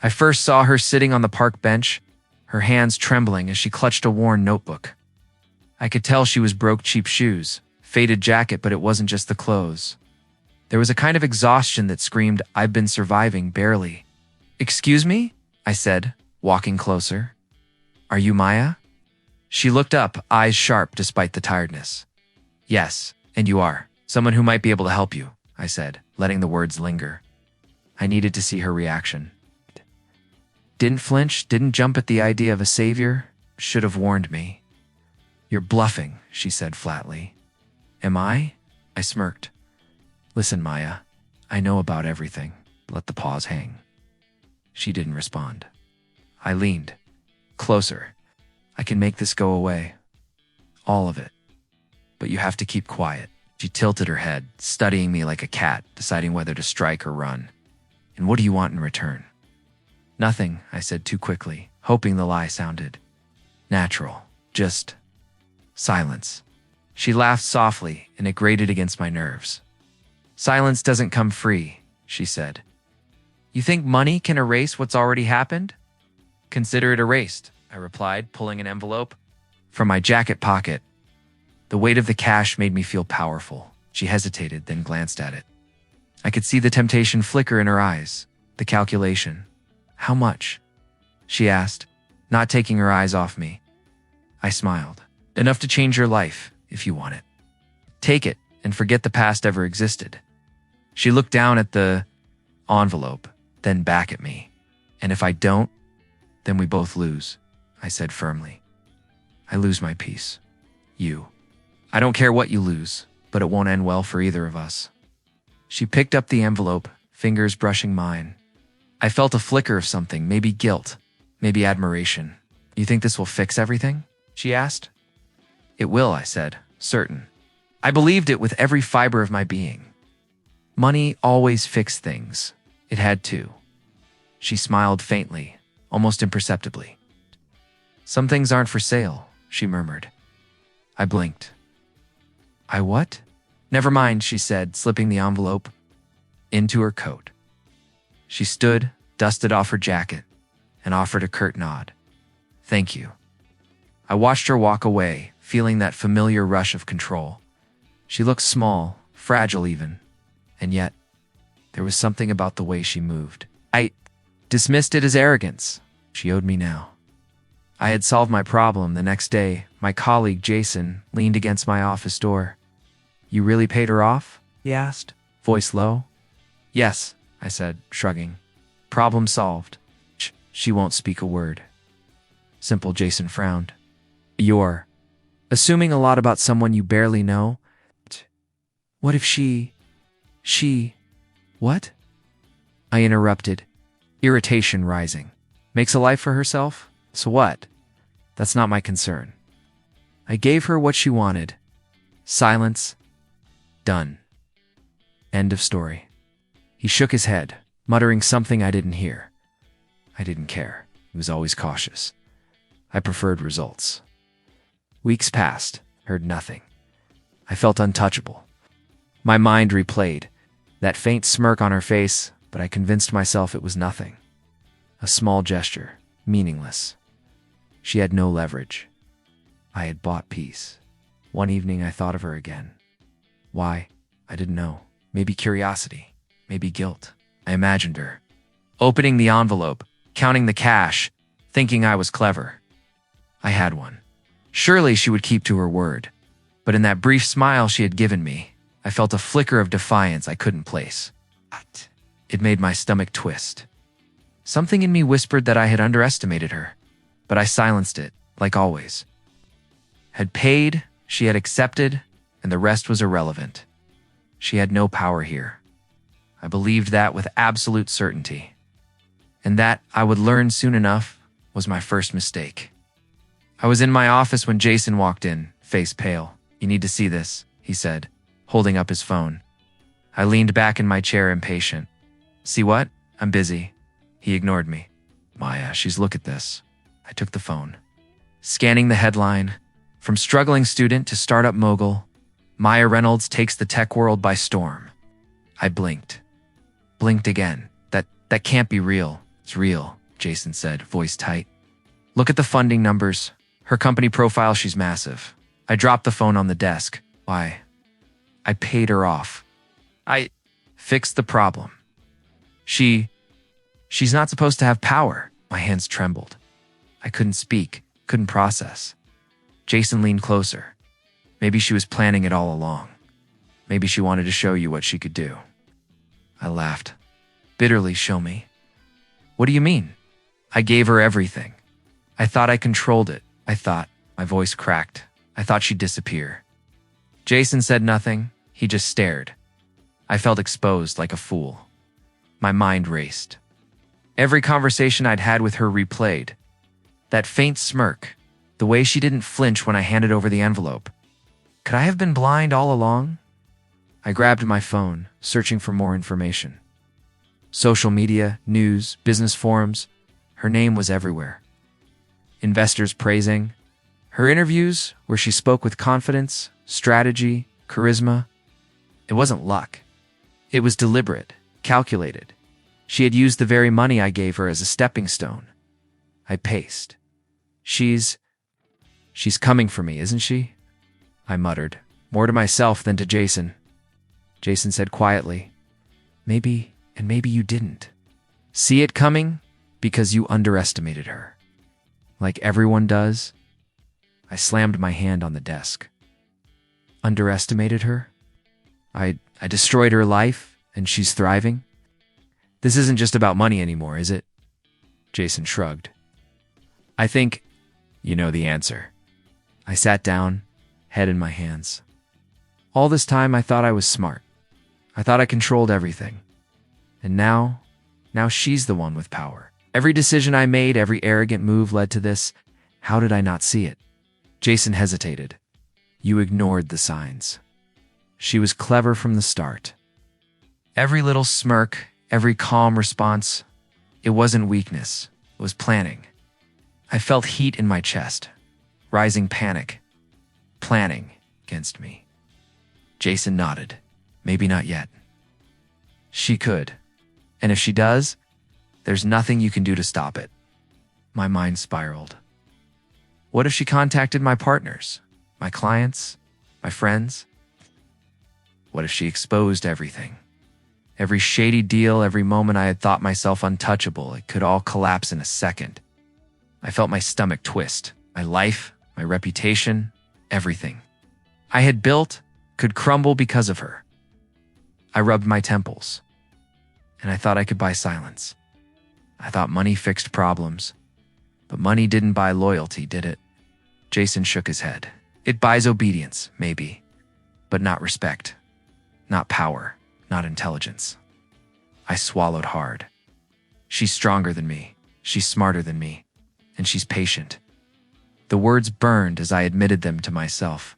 I first saw her sitting on the park bench, her hands trembling as she clutched a worn notebook. I could tell she was broke cheap shoes, faded jacket, but it wasn't just the clothes. There was a kind of exhaustion that screamed, "I've been surviving, barely." "Excuse me?" I said, walking closer. "Are you Maya?" She looked up, eyes sharp despite the tiredness. "Yes, and you are. Someone who might be able to help you," I said, letting the words linger. I needed to see her reaction. Didn't flinch, didn't jump at the idea of a savior. Should have warned me. "You're bluffing," she said flatly. "Am I?" I smirked. "Listen, Maya, I know about everything." Let the pause hang. She didn't respond. I leaned. Closer. "I can make this go away. All of it. But you have to keep quiet." She tilted her head, studying me like a cat, deciding whether to strike or run. "And what do you want in return?" "Nothing," I said too quickly, hoping the lie sounded natural. Just silence. She laughed softly, and it grated against my nerves. "Silence doesn't come free," she said. "You think money can erase what's already happened?" "Consider it erased," I replied, pulling an envelope from my jacket pocket. The weight of the cash made me feel powerful. She hesitated, then glanced at it. I could see the temptation flicker in her eyes, the calculation. "How much?" she asked, not taking her eyes off me. I smiled. "Enough to change your life, if you want it. Take it, and forget the past ever existed." She looked down at the envelope, then back at me. "And if I don't, then we both lose," I said firmly. "I lose my peace. You. I don't care what you lose, but it won't end well for either of us." She picked up the envelope, fingers brushing mine. I felt a flicker of something, maybe guilt, maybe admiration. "You think this will fix everything?" she asked. "It will," I said, certain. I believed it with every fiber of my being. Money always fixed things. It had to. She smiled faintly, almost imperceptibly. "Some things aren't for sale," she murmured. I blinked. "I what?" "Never mind," she said, slipping the envelope into her coat. She stood, dusted off her jacket, and offered a curt nod. "Thank you." I watched her walk away, feeling that familiar rush of control. She looked small, fragile even, and yet there was something about the way she moved. I dismissed it as arrogance. She owed me now. I had solved my problem. The next day, my colleague Jason leaned against my office door. "You really paid her off?" he asked, voice low. "Yes," I said, shrugging. "Problem solved. She won't speak a word." Simple. Jason frowned. "You're assuming a lot about someone you barely know. What if she... What?" I interrupted, irritation rising. "Makes a life for herself? So what? That's not my concern. I gave her what she wanted. Silence. Done. End of story." He shook his head, muttering something I didn't hear. I didn't care. He was always cautious. I preferred results. Weeks passed, heard nothing. I felt untouchable. My mind replayed that faint smirk on her face, but I convinced myself it was nothing. A small gesture, meaningless. She had no leverage. I had bought peace. One evening I thought of her again. Why? I didn't know. Maybe curiosity. Maybe guilt. I imagined her, opening the envelope, counting the cash, thinking I was clever. I had one. Surely she would keep to her word. But in that brief smile she had given me, I felt a flicker of defiance I couldn't place. It made my stomach twist. Something in me whispered that I had underestimated her, but I silenced it, like always. Had paid, she had accepted, and the rest was irrelevant. She had no power here. I believed that with absolute certainty. And that I would learn soon enough was my first mistake. I was in my office when Jason walked in, face pale. "You need to see this," he said, holding up his phone. I leaned back in my chair, impatient. "See what? I'm busy." He ignored me. "Maya, look at this." I took the phone. Scanning the headline, "From struggling student to startup mogul, Maya Reynolds takes the tech world by storm." I blinked. Blinked again. That can't be real. It's real, Jason said, voice tight. Look at the funding numbers. Her company profile, she's massive. I dropped the phone on the desk. Why? I paid her off. I fixed the problem. She's not supposed to have power. My hands trembled. I couldn't speak, couldn't process. Jason leaned closer. Maybe she was planning it all along. Maybe she wanted to show you what she could do. I laughed. Bitterly, show me. What do you mean? I gave her everything. I thought I controlled it. My voice cracked. I thought she'd disappear. Jason said nothing. He just stared. I felt exposed like a fool. My mind raced. Every conversation I'd had with her replayed. That faint smirk, the way she didn't flinch when I handed over the envelope. Could I have been blind all along? I grabbed my phone, searching for more information. Social media, news, business forums, her name was everywhere. Investors praising. Her interviews, where she spoke with confidence, strategy, charisma. It wasn't luck. It was deliberate, calculated. She had used the very money I gave her as a stepping stone. I paced. She's coming for me, isn't she? I muttered, more to myself than to Jason. Jason said quietly, maybe you didn't. See it coming because you underestimated her. Like everyone does. I slammed my hand on the desk. Underestimated her? I destroyed her life and she's thriving? This isn't just about money anymore, is it? Jason shrugged. I think you know the answer. I sat down, head in my hands. All this time I thought I was smart. I thought I controlled everything. And now she's the one with power. Every decision I made, every arrogant move led to this. How did I not see it? Jason hesitated. You ignored the signs. She was clever from the start. Every little smirk, every calm response, it wasn't weakness, it was planning. I felt heat in my chest, rising panic, planning against me. Jason nodded. Maybe not yet. She could. And if she does, there's nothing you can do to stop it. My mind spiraled. What if she contacted my partners, my clients, my friends? What if she exposed everything? Every shady deal, every moment I had thought myself untouchable, it could all collapse in a second. I felt my stomach twist. My life, my reputation, everything I had built could crumble because of her. I rubbed my temples, and I thought I could buy silence. I thought money fixed problems, but money didn't buy loyalty, did it? Jason shook his head. It buys obedience, maybe, but not respect, not power, not intelligence. I swallowed hard. She's stronger than me, she's smarter than me, and she's patient. The words burned as I admitted them to myself.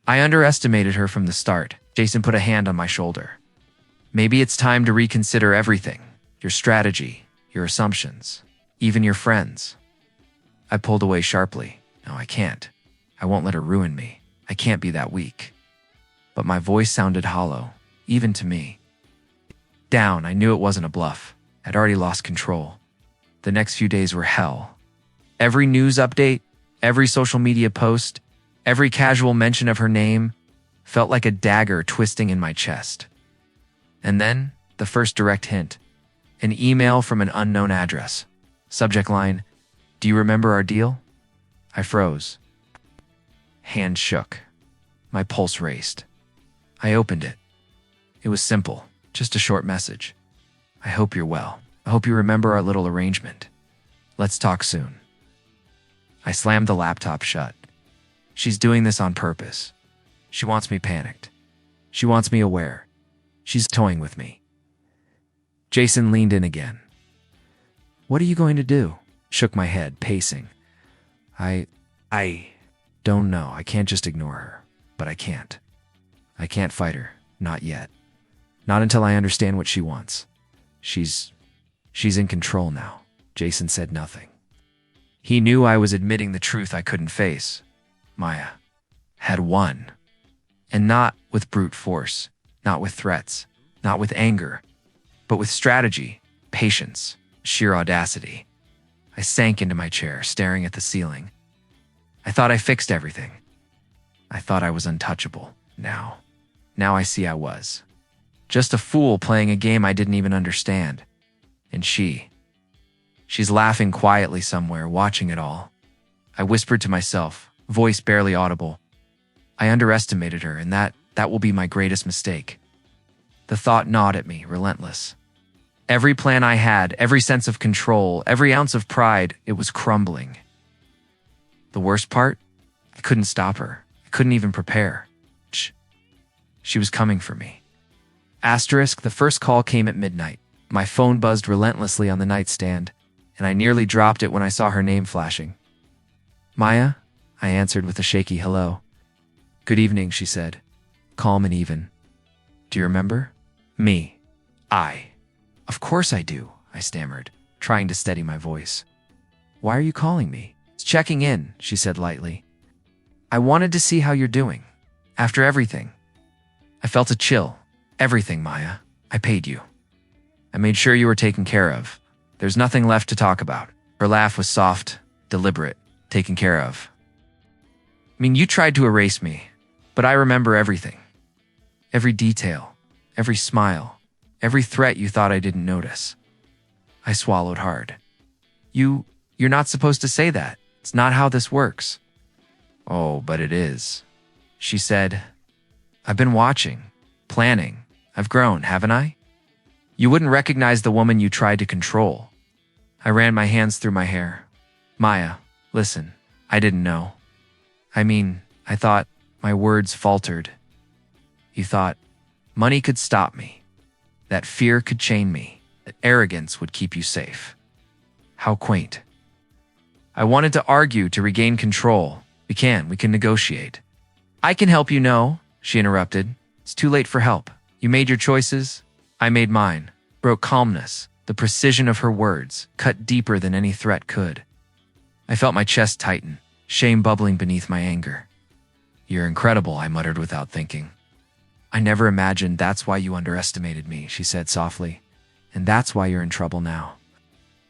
I underestimated her from the start. Jason put a hand on my shoulder. Maybe it's time to reconsider everything, your strategy, your assumptions, even your friends. I pulled away sharply. No, I can't. I won't let her ruin me. I can't be that weak. But my voice sounded hollow, even to me. Down, I knew it wasn't a bluff. I'd already lost control. The next few days were hell. Every news update, every social media post, every casual mention of her name felt like a dagger twisting in my chest. And then, the first direct hint. An email from an unknown address. Subject line, "Do you remember our deal?" I froze. Hand shook. My pulse raced. I opened it. It was simple, just a short message. I hope you're well. I hope you remember our little arrangement. Let's talk soon. I slammed the laptop shut. She's doing this on purpose. She wants me panicked. She wants me aware. She's toying with me. Jason leaned in again. What are you going to do? Shook my head, pacing. I don't know. I can't just ignore her. But I can't. I can't fight her. Not yet. Not until I understand what she wants. She's in control now. Jason said nothing. He knew I was admitting the truth I couldn't face. Maya had won. And not with brute force, not with threats, not with anger, but with strategy, patience, Sheer audacity. I sank into my chair, staring at the ceiling. I thought I fixed everything. I thought I was untouchable. Now I see I was. Just a fool playing a game I didn't even understand. And she's laughing quietly somewhere, watching it all. I whispered to myself, voice barely audible. I underestimated her, and that will be my greatest mistake. The thought gnawed at me, relentless. Every plan I had, every sense of control, every ounce of pride, it was crumbling. The worst part? I couldn't stop her. I couldn't even prepare. She was coming for me. Asterisk, the first call came at midnight. My phone buzzed relentlessly on the nightstand, and I nearly dropped it when I saw her name flashing. Maya? I answered with a shaky hello. Good evening, she said, calm and even. Do you remember? Me. Of course I do, I stammered, trying to steady my voice. Why are you calling me? It's checking in, she said lightly. I wanted to see how you're doing. After everything. I felt a chill. Everything, Maya. I paid you. I made sure you were taken care of. There's nothing left to talk about. Her laugh was soft, deliberate, taken care of. I mean, you tried to erase me, but I remember everything. Every detail, every smile, every threat you thought I didn't notice. I swallowed hard. You're not supposed to say that. It's not how this works. Oh, but it is. She said, I've been watching, planning. I've grown, haven't I? You wouldn't recognize the woman you tried to control. I ran my hands through my hair. Maya, listen, I didn't know. I thought my words faltered. You thought money could stop me, that fear could chain me, that arrogance would keep you safe. How quaint. I wanted to argue to regain control. We can negotiate. I can help you know, she interrupted. It's too late for help. You made your choices. I made mine. Broke calmness. The precision of her words cut deeper than any threat could. I felt my chest tighten, shame bubbling beneath my anger. You're incredible, I muttered without thinking. I never imagined that's why you underestimated me, she said softly. And that's why you're in trouble now.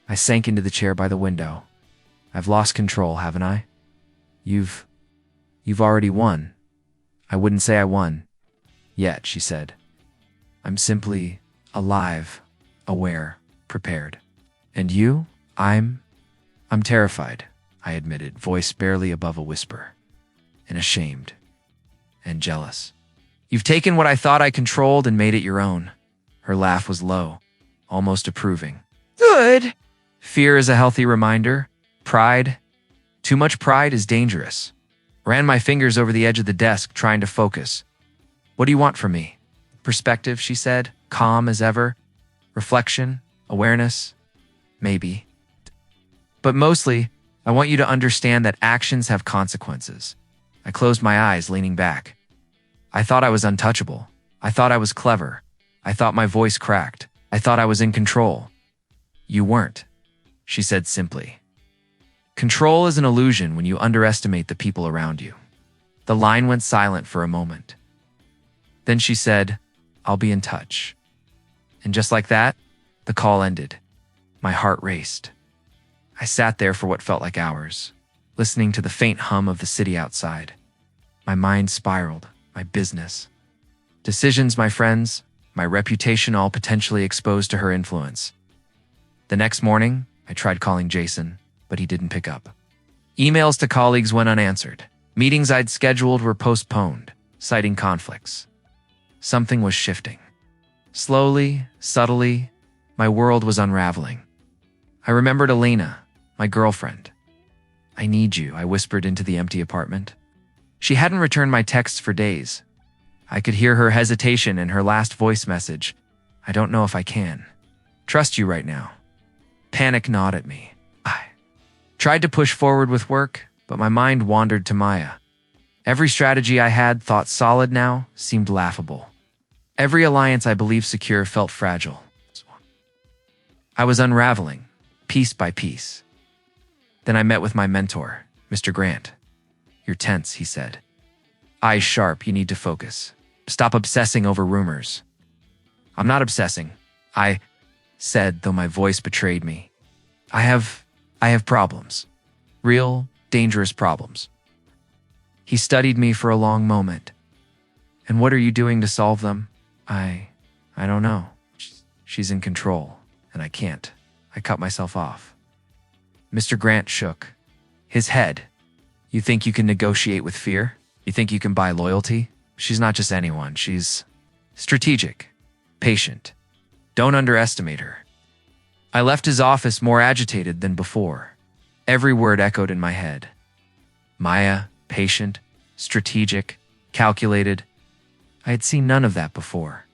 I sank into the chair by the window. I've lost control, haven't I? You've already won. I wouldn't say I won. Yet, she said. I'm simply alive, aware, prepared. And you? I'm terrified, I admitted, voice barely above a whisper. And ashamed. And jealous. You've taken what I thought I controlled and made it your own. Her laugh was low, almost approving. Good. Fear is a healthy reminder. Pride. Too much pride is dangerous. Ran my fingers over the edge of the desk, trying to focus. What do you want from me? Perspective, she said, calm as ever. Reflection, awareness, maybe. But mostly, I want you to understand that actions have consequences. I closed my eyes, leaning back. I thought I was untouchable. I thought I was clever. I thought my voice cracked. I thought I was in control. You weren't, she said simply. Control is an illusion when you underestimate the people around you. The line went silent for a moment. Then she said, I'll be in touch. And just like that, the call ended. My heart raced. I sat there for what felt like hours, listening to the faint hum of the city outside. My mind spiraled, my business. Decisions, my friends, my reputation all potentially exposed to her influence. The next morning, I tried calling Jason, but he didn't pick up. Emails to colleagues went unanswered. Meetings I'd scheduled were postponed, citing conflicts. Something was shifting. Slowly, subtly, my world was unraveling. I remembered Elena, my girlfriend. I need you, I whispered into the empty apartment. She hadn't returned my texts for days. I could hear her hesitation in her last voice message. I don't know if I can. Trust you right now. Panic gnawed at me. I tried to push forward with work, but my mind wandered to Maya. Every strategy I had thought solid now seemed laughable. Every alliance I believed secure felt fragile. I was unraveling, piece by piece. Then I met with my mentor, Mr. Grant. You're tense, he said. Eyes sharp, you need to focus. Stop obsessing over rumors. I'm not obsessing. I said, though my voice betrayed me. I have problems. Real, dangerous problems. He studied me for a long moment. And what are you doing to solve them? I don't know. She's in control, and I can't. I cut myself off. Mr. Grant shook. His head. You think you can negotiate with fear? You think you can buy loyalty? She's not just anyone. She's strategic, patient. Don't underestimate her. I left his office more agitated than before. Every word echoed in my head. Maya, patient, strategic, calculated. I had seen none of that before.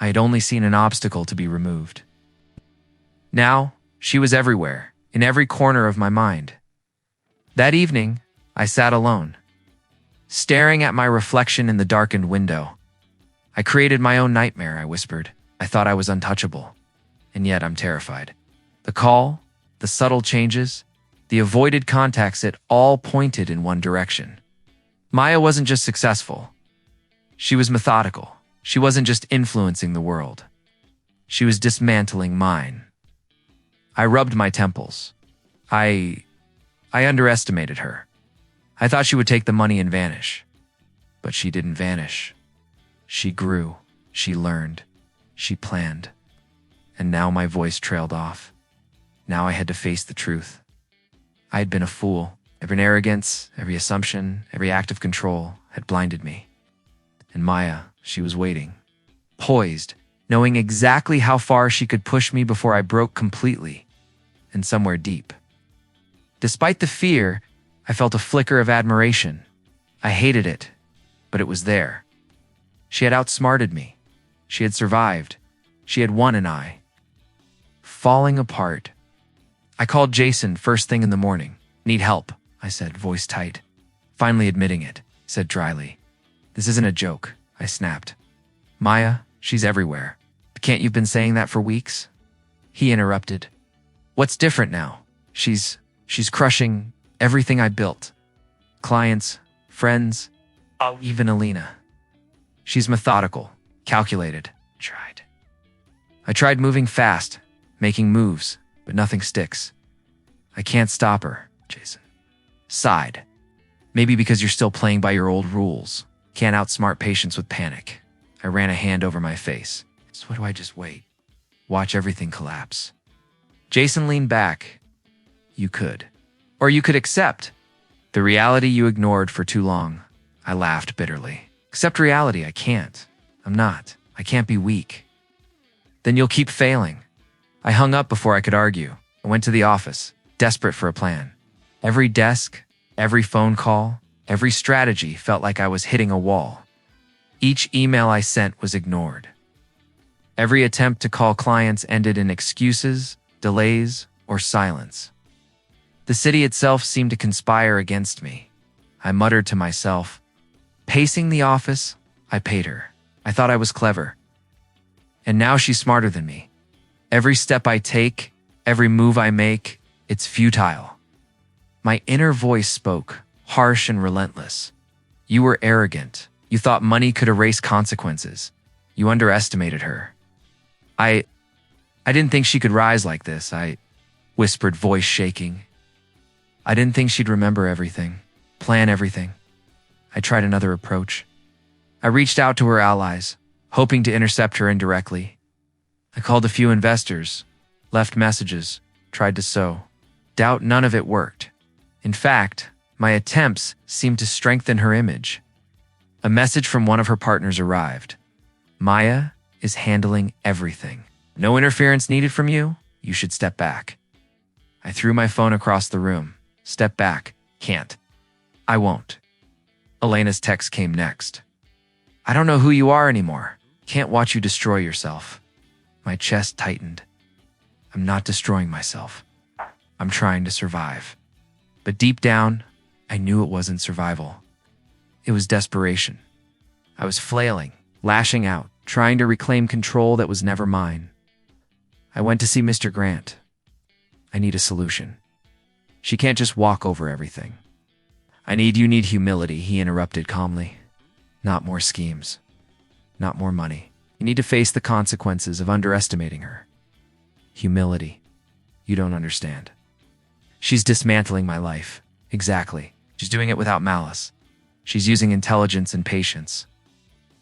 I had only seen an obstacle to be removed. Now, she was everywhere, in every corner of my mind. That evening, I sat alone, staring at my reflection in the darkened window. I created my own nightmare, I whispered. I thought I was untouchable, and yet I'm terrified. The call, the subtle changes, the avoided contacts, it all pointed in one direction. Maya wasn't just successful. She was methodical. She wasn't just influencing the world. She was dismantling mine. I rubbed my temples. I underestimated her. I thought she would take the money and vanish. But she didn't vanish. She grew. She learned. She planned. And now my voice trailed off. Now I had to face the truth. I had been a fool. Every arrogance, every assumption, every act of control had blinded me. And Maya, she was waiting, poised, knowing exactly how far she could push me before I broke completely, and somewhere deep. Despite the fear, I felt a flicker of admiration. I hated it, but it was there. She had outsmarted me. She had survived. She had won, and I. Falling apart. I called Jason first thing in the morning. Need help, I said, voice tight. Finally admitting it, said dryly. This isn't a joke, I snapped. Maya, she's everywhere. Can't you've been saying that for weeks? He interrupted. What's different now? She's crushing everything I built. Clients, friends, even Alina. She's methodical, calculated. I tried moving fast, making moves, but nothing sticks. I can't stop her, Jason sighed. Maybe because you're still playing by your old rules. Can't outsmart patience with panic. I ran a hand over my face. So what do I just wait? Watch everything collapse. Jason leaned back. You could. Or you could accept the reality you ignored for too long. I laughed bitterly. Accept reality, I can't. I'm not. I can't be weak. Then you'll keep failing. I hung up before I could argue. I went to the office, desperate for a plan. Every desk, every phone call, every strategy felt like I was hitting a wall. Each email I sent was ignored. Every attempt to call clients ended in excuses, delays, or silence. The city itself seemed to conspire against me. I muttered to myself. Pacing the office, I paid her. I thought I was clever. And now she's smarter than me. Every step I take, every move I make, it's futile. My inner voice spoke, harsh and relentless. You were arrogant. You thought money could erase consequences. You underestimated her. I didn't think she could rise like this, I whispered, voice shaking. I didn't think she'd remember everything, plan everything. I tried another approach. I reached out to her allies, hoping to intercept her indirectly. I called a few investors, left messages, tried to sow. Doubt none of it worked. In fact, my attempts seemed to strengthen her image. A message from one of her partners arrived. Maya is handling everything. No interference needed from you. You should step back. I threw my phone across the room. Step back. Can't. I won't. Elena's text came next. I don't know who you are anymore. Can't watch you destroy yourself. My chest tightened. I'm not destroying myself. I'm trying to survive. But deep down, I knew it wasn't survival. It was desperation. I was flailing, lashing out, trying to reclaim control that was never mine. I went to see Mr. Grant. I need a solution. She can't just walk over everything. You need humility, he interrupted calmly. Not more schemes. Not more money. You need to face the consequences of underestimating her. Humility. You don't understand. She's dismantling my life. Exactly. She's doing it without malice. She's using intelligence and patience.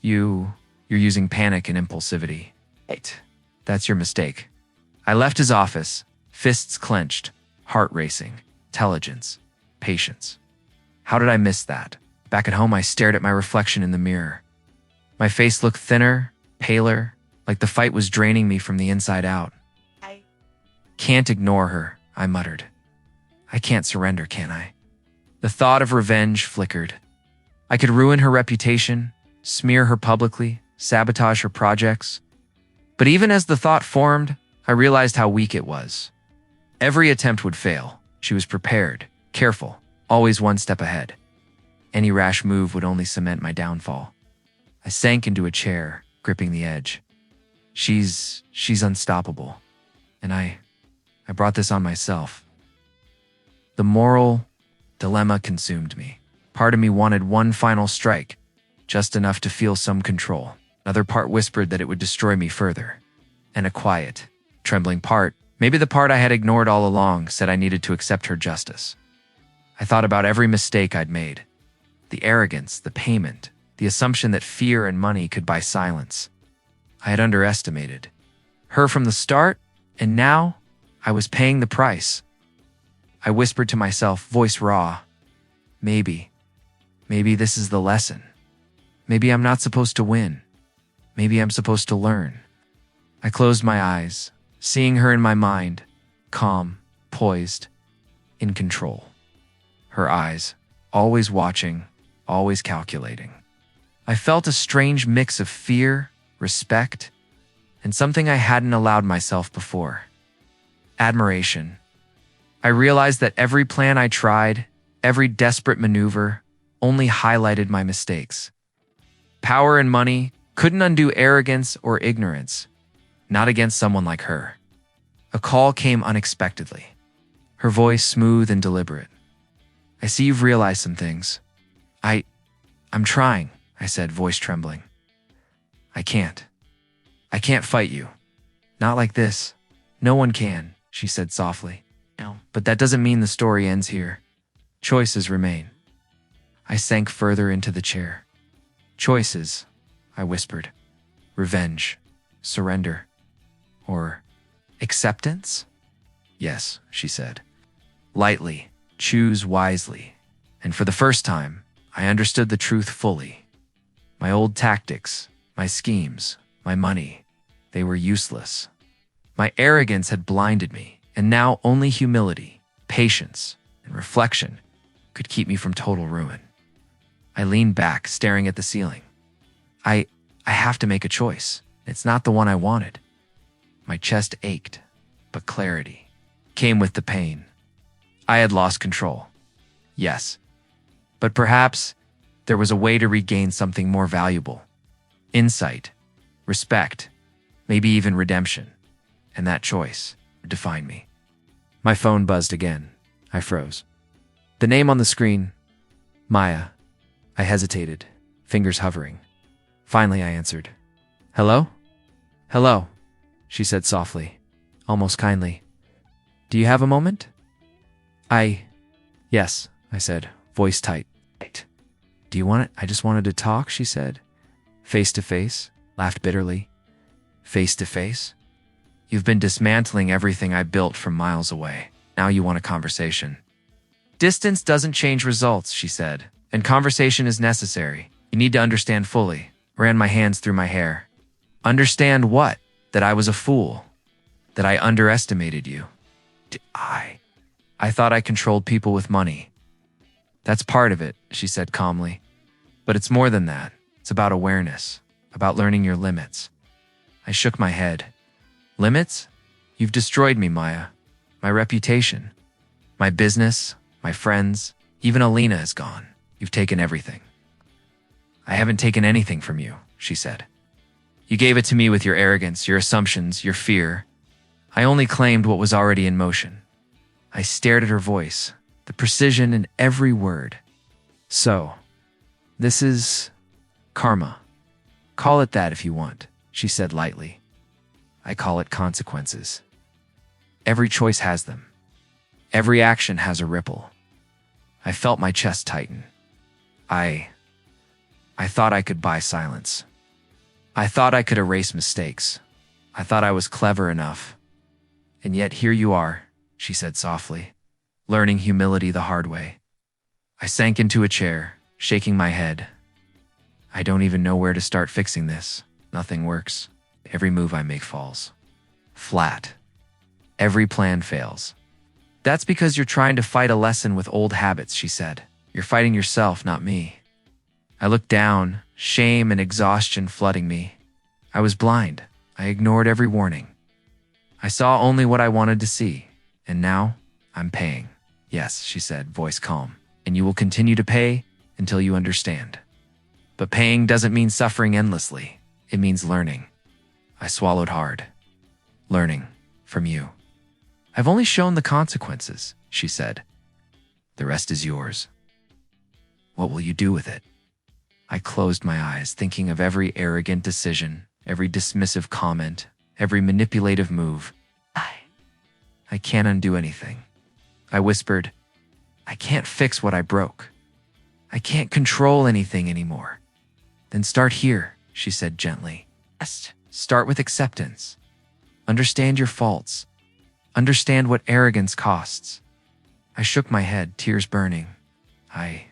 You're using panic and impulsivity. Right. That's your mistake. I left his office, fists clenched, heart racing, intelligence, patience. How did I miss that? Back at home, I stared at my reflection in the mirror. My face looked thinner, paler, like the fight was draining me from the inside out. I can't ignore her, I muttered. I can't surrender, can I? The thought of revenge flickered. I could ruin her reputation, smear her publicly, sabotage her projects. But even as the thought formed, I realized how weak it was. Every attempt would fail. She was prepared, careful, always one step ahead. Any rash move would only cement my downfall. I sank into a chair, gripping the edge. She's unstoppable. And I brought this on myself. The moral dilemma consumed me. Part of me wanted one final strike, just enough to feel some control. Another part whispered that it would destroy me further. And a quiet, trembling part, maybe the part I had ignored all along, said I needed to accept her justice. I thought about every mistake I'd made. The arrogance, the payment, the assumption that fear and money could buy silence. I had underestimated her from the start, and now I was paying the price. I whispered to myself, voice raw, maybe this is the lesson. Maybe I'm not supposed to win. Maybe I'm supposed to learn. I closed my eyes, seeing her in my mind, calm, poised, in control. Her eyes, always watching, always calculating. I felt a strange mix of fear, respect, and something I hadn't allowed myself before. Admiration. I realized that every plan I tried, every desperate maneuver, only highlighted my mistakes. Power and money couldn't undo arrogance or ignorance, not against someone like her. A call came unexpectedly, her voice smooth and deliberate. I see you've realized some things. I'm trying, I said, voice trembling. I can't fight you. Not like this. No one can, she said softly. No. But that doesn't mean the story ends here. Choices remain. I sank further into the chair. Choices, I whispered. Revenge, surrender, or acceptance? Yes, she said. Lightly, choose wisely. And for the first time, I understood the truth fully. My old tactics, my schemes, my money, they were useless. My arrogance had blinded me, and now only humility, patience, and reflection could keep me from total ruin. I leaned back, staring at the ceiling. I have to make a choice. It's not the one I wanted. My chest ached, but clarity came with the pain. I had lost control. Yes. But perhaps there was a way to regain something more valuable. Insight, respect, maybe even redemption. And that choice would define me. My phone buzzed again. I froze. The name on the screen, Maya. I hesitated, fingers hovering. Finally, I answered. Hello? Hello, she said softly, almost kindly. Do you have a moment? Yes, I said, voice tight. Do you want it? I just wanted to talk, she said. Face to face, laughed bitterly. Face to face? You've been dismantling everything I built from miles away. Now you want a conversation. Distance doesn't change results, she said, and conversation is necessary. You need to understand fully. Ran my hands through my hair. Understand what? That I was a fool. That I underestimated you. I thought I controlled people with money. That's part of it, she said calmly. But it's more than that. It's about awareness, about learning your limits. I shook my head. Limits? You've destroyed me, Maya. My reputation, my business, my friends, even Alina is gone. You've taken everything. I haven't taken anything from you, she said. You gave it to me with your arrogance, your assumptions, your fear. I only claimed what was already in motion. I stared at her voice, the precision in every word. So, this is karma. Call it that if you want, she said lightly. I call it consequences. Every choice has them. Every action has a ripple. I felt my chest tighten. I thought I could buy silence. I thought I could erase mistakes. I thought I was clever enough. And yet here you are, she said softly, learning humility the hard way. I sank into a chair, shaking my head. I don't even know where to start fixing this. Nothing works. Every move I make falls. Flat. Every plan fails. That's because you're trying to fight a lesson with old habits, she said. You're fighting yourself, not me. I looked down, shame and exhaustion flooding me. I was blind. I ignored every warning. I saw only what I wanted to see, and now I'm paying. Yes, she said, voice calm, and you will continue to pay until you understand. But paying doesn't mean suffering endlessly. It means learning. I swallowed hard. Learning from you. I've only shown the consequences, she said. The rest is yours. What will you do with it? I closed my eyes, thinking of every arrogant decision, every dismissive comment, every manipulative move. I can't undo anything. I whispered, I can't fix what I broke. I can't control anything anymore. Then start here, she said gently. Start with acceptance. Understand your faults. Understand what arrogance costs. I shook my head, tears burning. I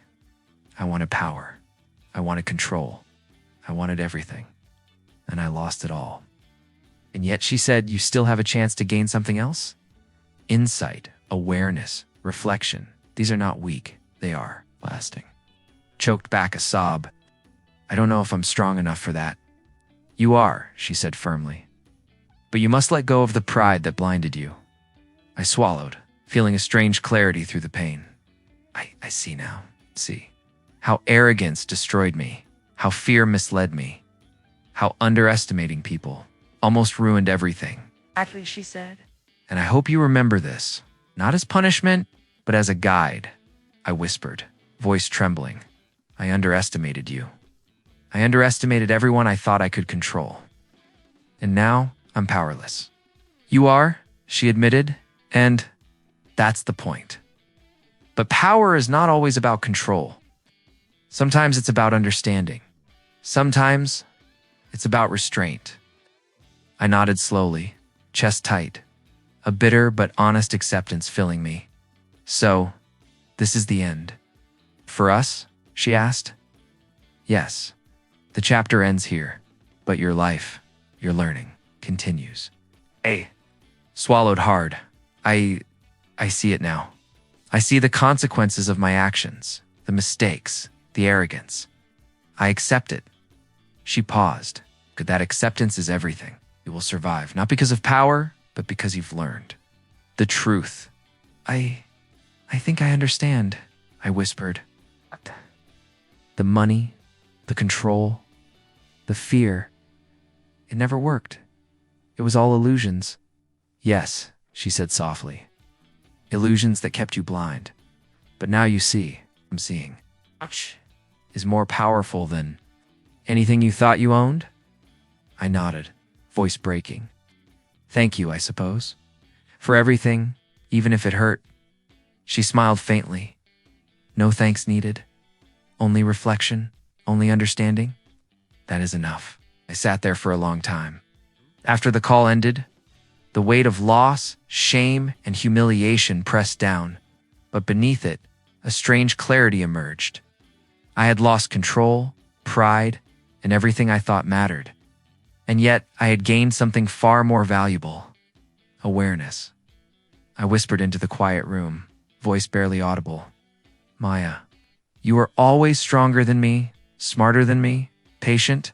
wanted power. I wanted control. I wanted everything. And I lost it all. And yet, she said, you still have a chance to gain something else? Insight, awareness, reflection. These are not weak. They are lasting. Choked back a sob. I don't know if I'm strong enough for that. You are, she said firmly. But you must let go of the pride that blinded you. I swallowed, feeling a strange clarity through the pain. I see now. See. How arrogance destroyed me. How fear misled me. How underestimating people almost ruined everything. Exactly, she said. And I hope you remember this, not as punishment, but as a guide, I whispered, voice trembling. I underestimated you. I underestimated everyone I thought I could control. And now I'm powerless. You are, she admitted, and that's the point. But power is not always about control. Sometimes it's about understanding. Sometimes it's about restraint. I nodded slowly, chest tight, a bitter but honest acceptance filling me. So, this is the end. For us? She asked. Yes. The chapter ends here, but your life, your learning, continues. Swallowed hard. I see it now. I see the consequences of my actions, the mistakes, the arrogance. I accept it. She paused. Good, that acceptance is everything. You will survive, not because of power, but because you've learned. The truth. I think I understand, I whispered. The money, the control, the fear. It never worked. It was all illusions. Yes, she said softly. Illusions that kept you blind. But now you see, I'm seeing. Is more powerful than anything you thought you owned? I nodded, voice breaking. Thank you, I suppose. For everything, even if it hurt. She smiled faintly. No thanks needed. Only reflection, only understanding. That is enough. I sat there for a long time. After the call ended, the weight of loss, shame, and humiliation pressed down, but beneath it, a strange clarity emerged. I had lost control, pride, and everything I thought mattered. And yet, I had gained something far more valuable. Awareness. I whispered into the quiet room, voice barely audible. Maya, you are always stronger than me, smarter than me, patient,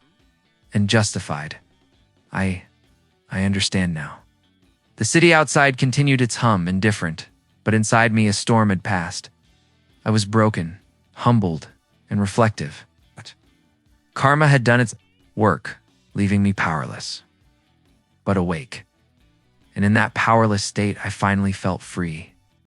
and justified. I understand now. The city outside continued its hum, indifferent, but inside me a storm had passed. I was broken, humbled, and reflective. Karma had done its work, leaving me powerless, but awake. And in that powerless state, I finally felt free.